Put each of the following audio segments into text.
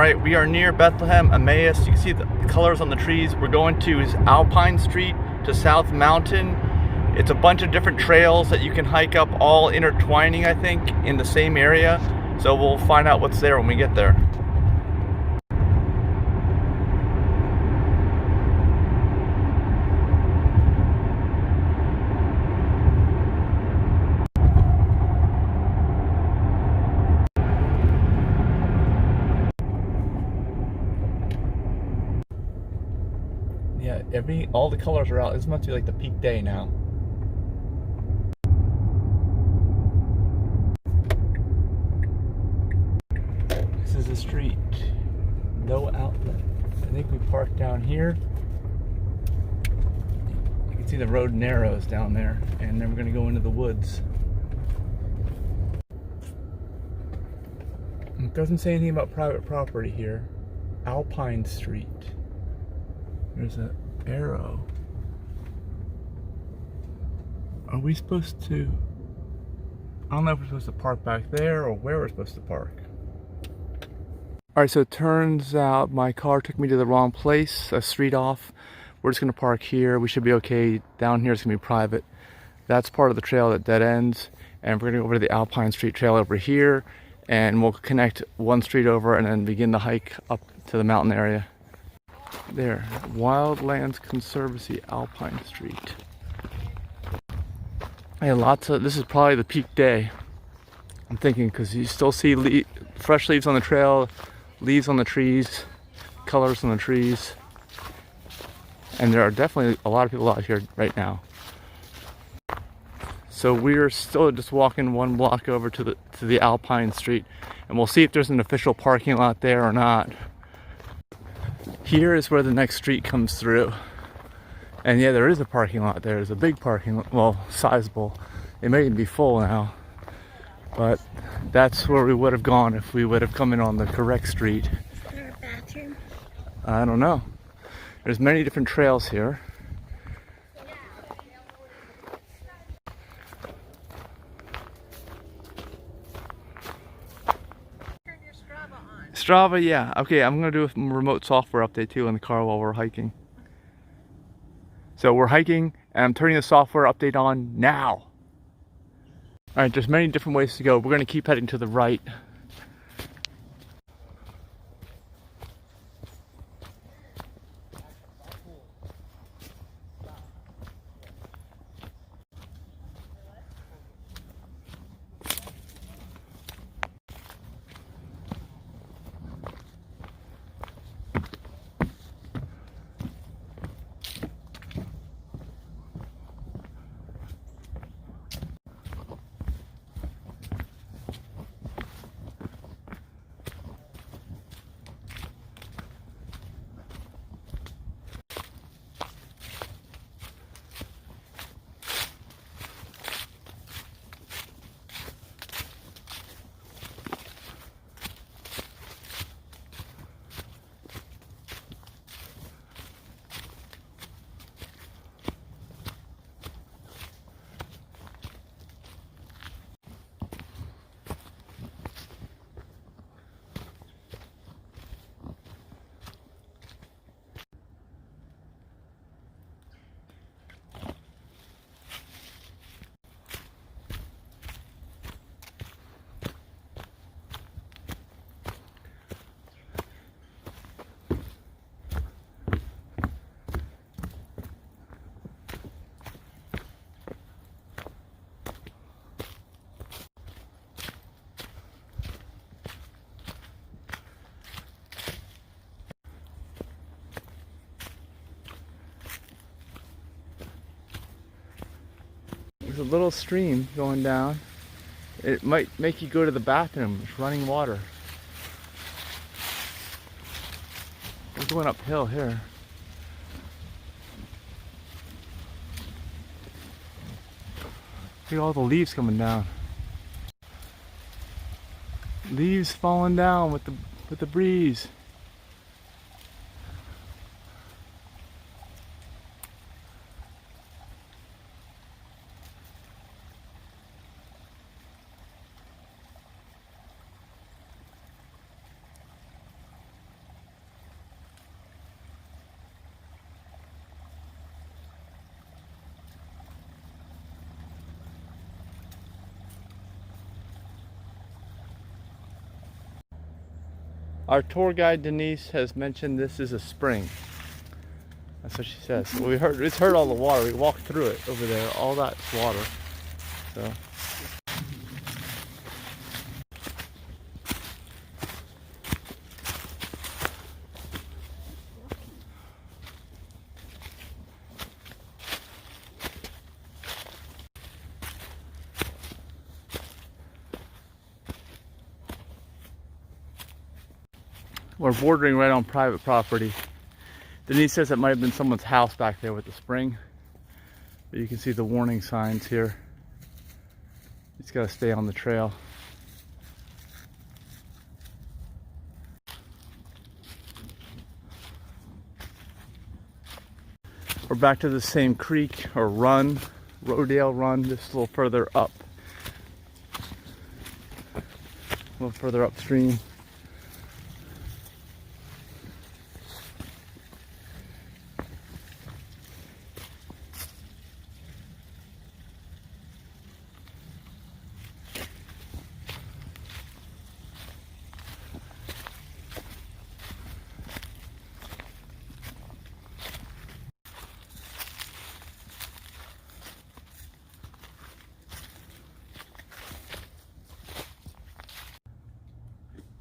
Alright, we are near Bethlehem, Emmaus. You can see the colors on the trees. We're going to Alpine Street to South Mountain. It's a bunch of different trails that you can hike up, all intertwining, I think, in the same area. So we'll find out what's there when we get there. Yeah, all the colors are out. This must be like the peak day now. This is the street. No outlet. I think we parked down here. You can see the road narrows down there, and then we're gonna go into the woods. It doesn't say anything about private property here. Alpine Street. There's an arrow. Are we supposed to... I don't know if we're supposed to park back there or where we're supposed to park. Alright, so it turns out my car took me to the wrong place, a street off. We're just going to park here. We should be okay. Down here it's going to be private. That's part of the trail that dead ends. And we're going to go over to the Alpine Street Trail over here. And we'll connect one street over and then begin the hike up to the mountain area. There, Wildlands Conservancy, Alpine Street. And this is probably the peak day, I'm thinking, because you still see fresh leaves on the trail, leaves on the trees, colors on the trees. And there are definitely a lot of people out here right now. So we're still just walking one block over to the Alpine Street, and we'll see if there's an official parking lot there or not. Here is where the next street comes through. And yeah, there is a parking lot there. There's a big parking lot, well, sizable. It may even be full now. But that's where we would have gone if we would have come in on the correct street. Is there a bathroom? I don't know. There's many different trails here. Strava, yeah. Okay, I'm gonna do a remote software update too in the car while we're hiking. So we're hiking, and I'm turning the software update on now. Alright, there's many different ways to go. We're gonna keep heading to the right. There's a little stream going down. It might make you go to the bathroom. It's running water. We're going uphill here. Look at all the leaves coming down. Leaves falling down with the breeze. Our tour guide Denise has mentioned this is a spring. That's what she says. Well, it's heard all the water. We walked through it over there. All that's water. So. We're bordering right on private property. Denise says it might have been someone's house back there with the spring. But you can see the warning signs here. It's got to stay on the trail. We're back to the same creek or run, Rodale Run, just a little further up. A little further upstream.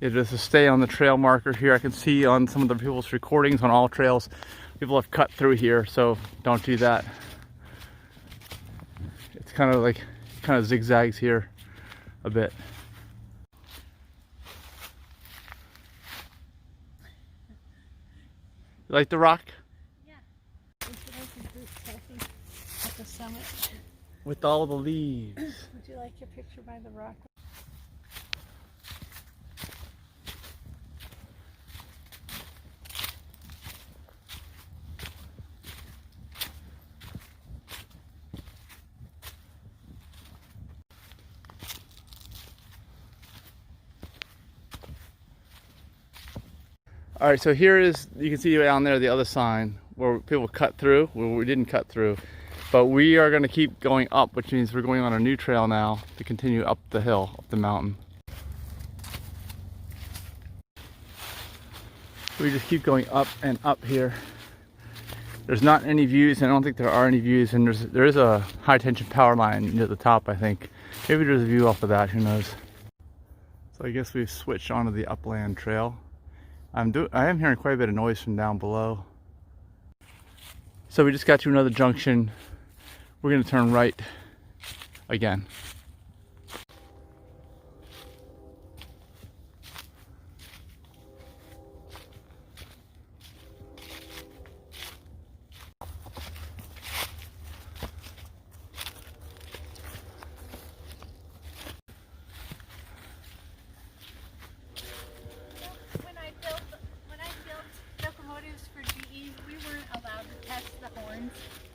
Yeah, just to stay on the trail marker here. I can see on some of the people's recordings on all trails, people have cut through here, so don't do that. It's kind of zigzags here a bit. You like the rock? Yeah. Would you like a group selfie at the summit? With all the leaves. Would you like a picture by the rock? All right, so here is, you can see down there the other sign where people cut through. Well, we didn't cut through, but we are going to keep going up, which means we're going on a new trail now to continue up the hill, up the mountain. We just keep going up and up here. There's not any views, and I don't think there are any views, and there is a high tension power line near the top, I think. Maybe there's a view off of that, who knows. So I guess we've switched onto the Upland Trail. I am hearing quite a bit of noise from down below. So we just got to another junction. We're going to turn right again.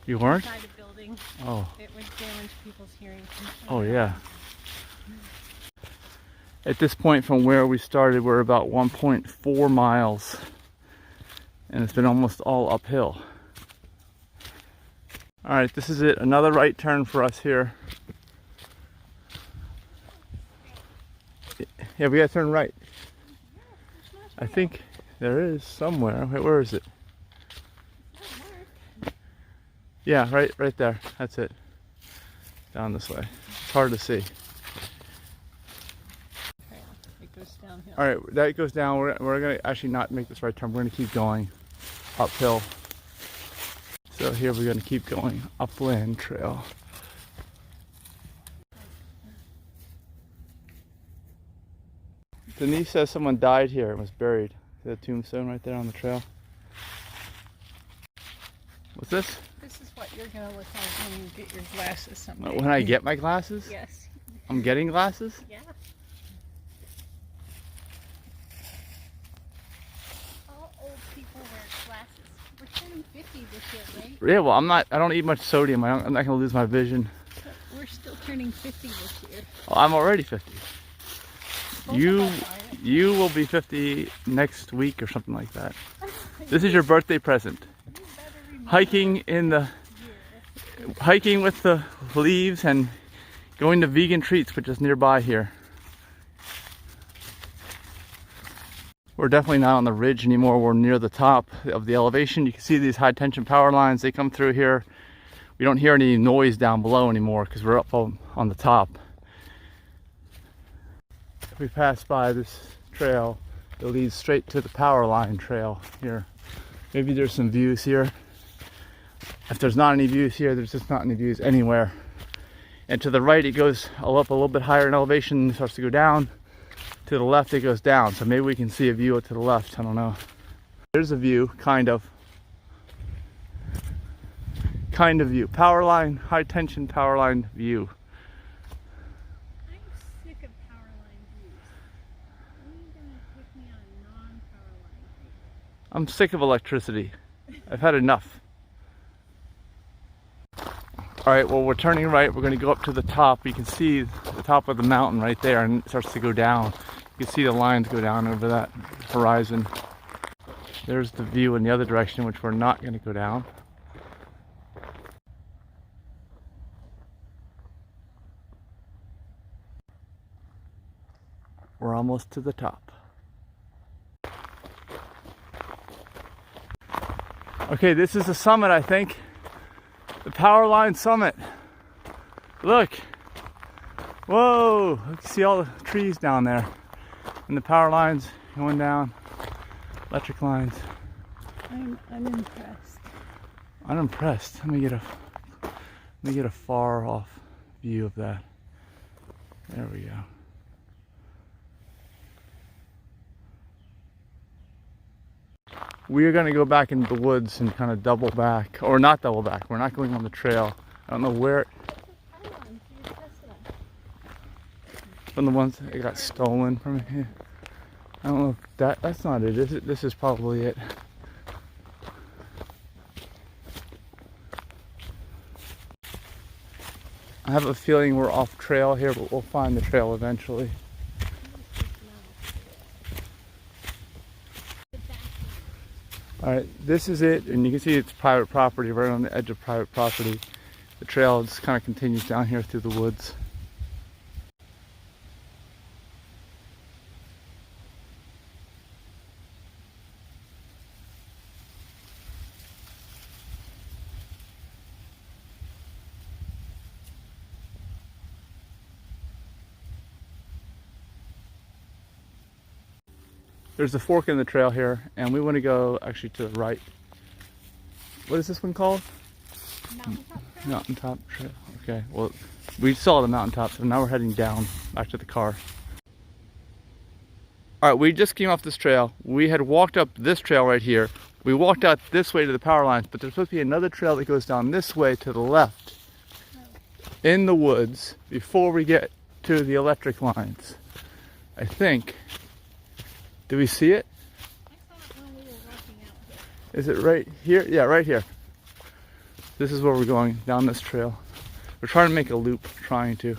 You weren't? Inside a building. Oh. It would damage people's hearing. Oh yeah. At this point from where we started, we're about 1.4 miles. And it's been almost all uphill. Alright, this is it. Another right turn for us here. Yeah, we gotta turn right. I think there is somewhere. Wait, where is it? Yeah, right there. That's it. Down this way. It's hard to see. It goes downhill. All right, that goes down. We're gonna actually not make this right turn. We're gonna keep going uphill. So here we're gonna keep going Upland Trail. Denise says someone died here and was buried. See that tombstone right there on the trail? What's this? This is what you're going to look like when you get your glasses someday. When I get my glasses? Yes. I'm getting glasses? Yeah. All old people wear glasses. We're turning 50 this year, right? Yeah, well, I don't eat much sodium. I'm not going to lose my vision. But we're still turning 50 this year. Well, I'm already 50. You will be 50 next week or something like that. This is your birthday present. Hiking with the leaves and going to Vegan Treats, which is nearby here. We're definitely not on the ridge anymore. We're near the top of the elevation. You can see these high tension power lines. They come through here. We don't hear any noise down below anymore because we're up on the top. If we pass by this trail, it leads straight to the power line trail here. Maybe there's some views here. If there's not any views here, there's just not any views anywhere. And to the right, it goes up a little bit higher in elevation and starts to go down. To the left, it goes down. So maybe we can see a view to the left. I don't know. There's a view, kind of. Kind of view. Power line, high tension power line view. I'm sick of power line views. When are you gonna take me on a non-power line view? I'm sick of electricity. I've had enough. All right, well, we're turning right. We're going to go up to the top. You can see the top of the mountain right there, and it starts to go down. You can see the lines go down over that horizon. There's the view in the other direction, which we're not going to go down. We're almost to the top. Okay, this is the summit, I think. The power line summit. Look. Whoa, you can see all the trees down there. And the power lines going down. Electric lines. I'm unimpressed. Unimpressed. Let me get a far off view of that. There we go. We are going to go back into the woods and kind of double back, or not double back. We're not going on the trail. I don't know where. From the ones that got stolen from here. I don't know if that's not it, is it? This is probably it. I have a feeling we're off trail here, but we'll find the trail eventually. Alright, this is it, and you can see it's private property, right on the edge of private property. The trail just kind of continues down here through the woods. There's a fork in the trail here, and we want to go actually to the right. What is this one called? Mountaintop Trail? Mountaintop Trail. Okay, well, we saw the mountaintop, so now we're heading down back to the car. All right, we just came off this trail. We had walked up this trail right here. We walked out this way to the power lines, but there's supposed to be another trail that goes down this way to the left in the woods before we get to the electric lines. I think. Do we see it? I saw it when we were walking out here. Is it right here? Yeah, right here. This is where we're going, down this trail. We're trying to make a loop, trying to.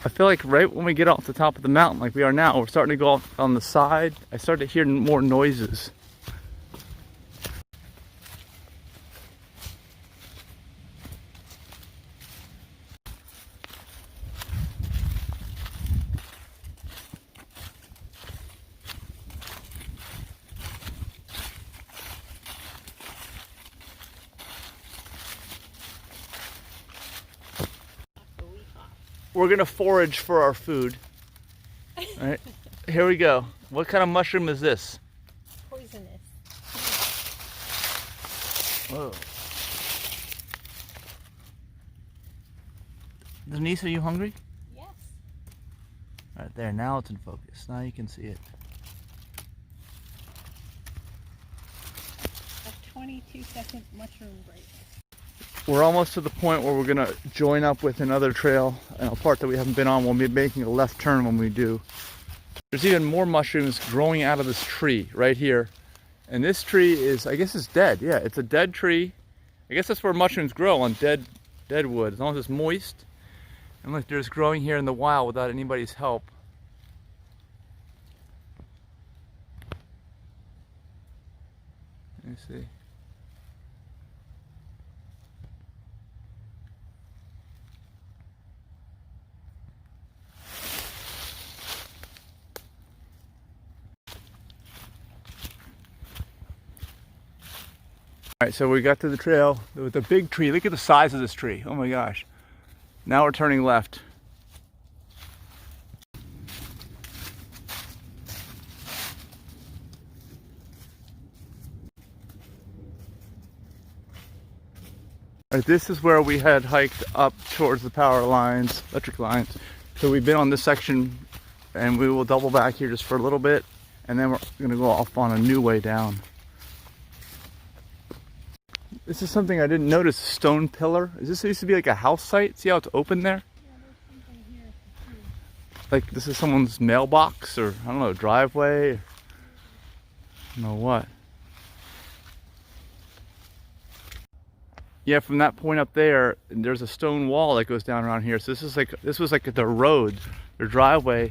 I feel like right when we get off the top of the mountain, like we are now, we're starting to go off on the side. I started to hear more noises. We're gonna forage for our food. All right, here we go. What kind of mushroom is this? Poisonous. Whoa. Denise, are you hungry? Yes. Right there, now it's in focus. Now you can see it. A 22-second mushroom break. We're almost to the point where we're gonna join up with another trail and a part that we haven't been on. We'll be making a left turn when we do. There's even more mushrooms growing out of this tree right here. And this tree is, I guess it's dead. Yeah, it's a dead tree. I guess that's where mushrooms grow, on dead wood, as long as it's moist. And look, they're just growing here in the wild without anybody's help. Let me see. Alright, so we got to the trail with the big tree. Look at the size of this tree. Oh my gosh. Now we're turning left. Alright, this is where we had hiked up towards the power lines, electric lines. So we've been on this section and we will double back here just for a little bit and then we're going to go off on a new way down. This is something I didn't notice, a stone pillar. Is this used to be like a house site? See how it's open there? Yeah, there's something here. Like this is someone's mailbox or, I don't know, driveway? I don't know what. Yeah, from that point up there, there's a stone wall that goes down around here. So this was like the road, their driveway.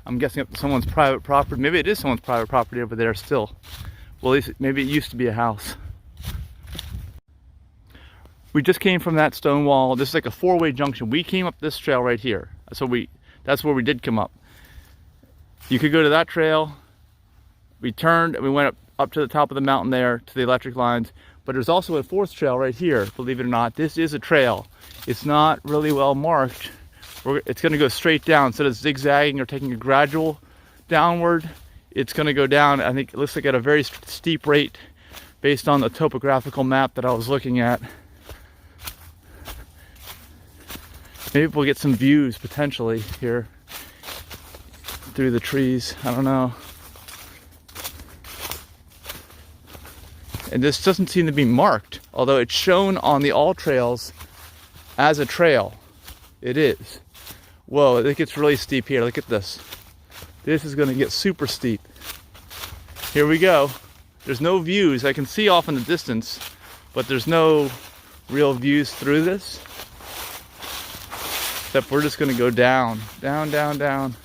I'm guessing up to someone's private property. Maybe it is someone's private property over there still. Well, at least maybe it used to be a house. We just came from that stone wall. This is like a four-way junction. We came up this trail right here. So that's where we did come up. You could go to that trail. We turned and we went up to the top of the mountain there to the electric lines. But there's also a fourth trail right here, believe it or not. This is a trail. It's not really well marked. It's gonna go straight down. Instead of zigzagging or taking a gradual downward, it's gonna go down, I think it looks like at a very steep rate based on the topographical map that I was looking at. Maybe we'll get some views potentially here through the trees. I don't know. And this doesn't seem to be marked, although it's shown on the all trails as a trail. It is. Whoa, it gets really steep here. Look at this. This is going to get super steep. Here we go. There's no views. I can see off in the distance, but there's no real views through this. Except we're just going to go down, down, down, down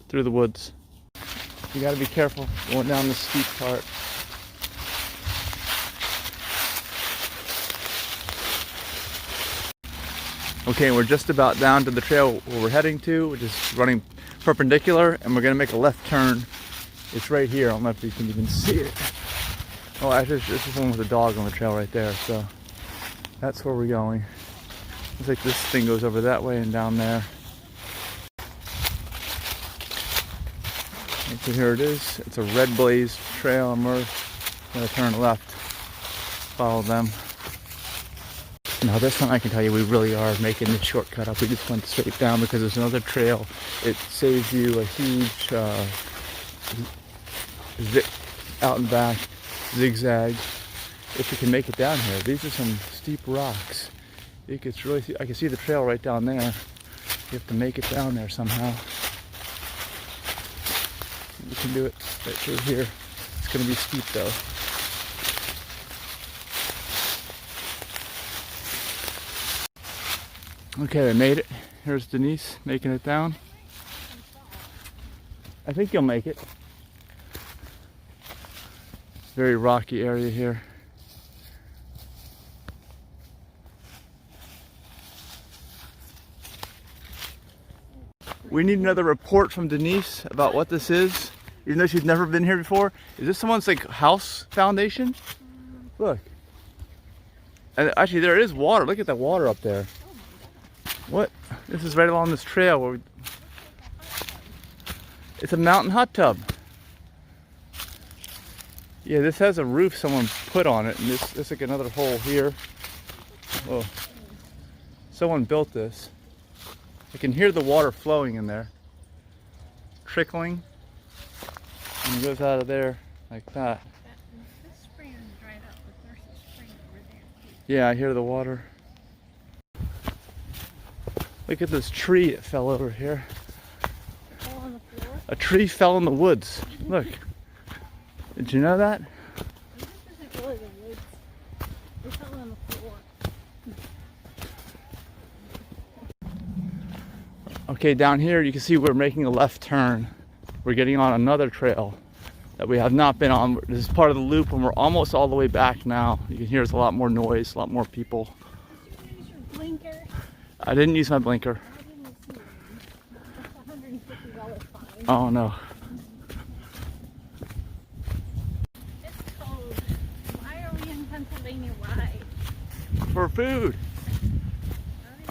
through the woods. You got to be careful going down the steep part. Okay, we're just about down to the trail where we're heading to, which is running perpendicular, and we're going to make a left turn. It's right here. I don't know if you can even see it. Oh, actually, this is one with a dog on the trail right there, so that's where we're going. Looks like this thing goes over that way and down there. So here it is. It's a red blaze trail, and we're going to turn left, follow them. Now this one I can tell you we really are making the shortcut up. We just went straight down because there's another trail. It saves you a huge out and back zigzag if you can make it down here. These are some steep rocks. It gets really, I can see the trail right down there. You have to make it down there somehow. You can do it right through here. It's going to be steep though. Okay, we made it. Here's Denise making it down. I think you'll make it. Very rocky area here. We need another report from Denise about what this is, even though she's never been here before. Is this someone's like house foundation? Look. And actually there is water. Look at that water up there. What? This is right along this trail where it's a mountain hot tub. Yeah, this has a roof someone put on it, and there's like another hole here. Oh, someone built this. I can hear the water flowing in there, trickling, and it goes out of there like that. This spring is dried up, but there's a spring over there. Yeah, I hear the water. Look at this tree that fell over here. Fell on the floor? A tree fell in the woods. Look. Did you know that? This isn't really the woods. It fell on the floor. Okay, down here you can see we're making a left turn. We're getting on another trail that we have not been on. This is part of the loop and we're almost all the way back now. You can hear there's a lot more noise, a lot more people. Did you use your blinker? I didn't use my blinker. I didn't see it. That's $150 fine. Oh no. This me why. For food. Oh yeah.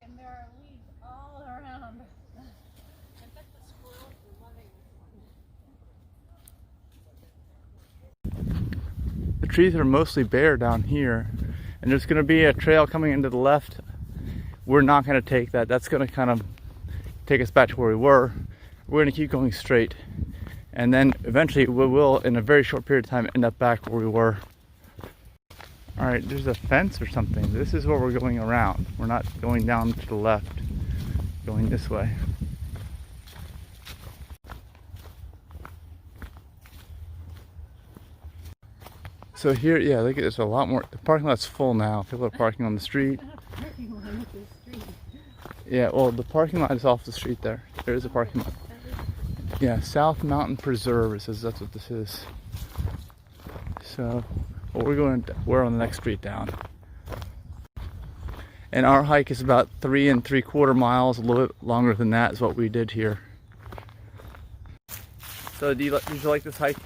And there are leaves all around. I bet the squirrels are loving this one. The trees are mostly bare down here, and there's going to be a trail coming into the left. We're not going to take that. That's going to kind of take us back to where we were. We're going to keep going straight, and then eventually we will, in a very short period of time, end up back where we were. All right, there's a fence or something. This is where we're going around. We're not going down to the left, going this way. So here, yeah, look at this, a lot more. The parking lot's full now. People are parking on the street. Parking lot is the street. Yeah, well, the parking lot is off the street there. There is a parking lot. Yeah, South Mountain Preserve, it says that's what this is. So, well, we're on the next street down. And our hike is about 3 3/4 miles, a little bit longer than that is what we did here. So did you like this hike?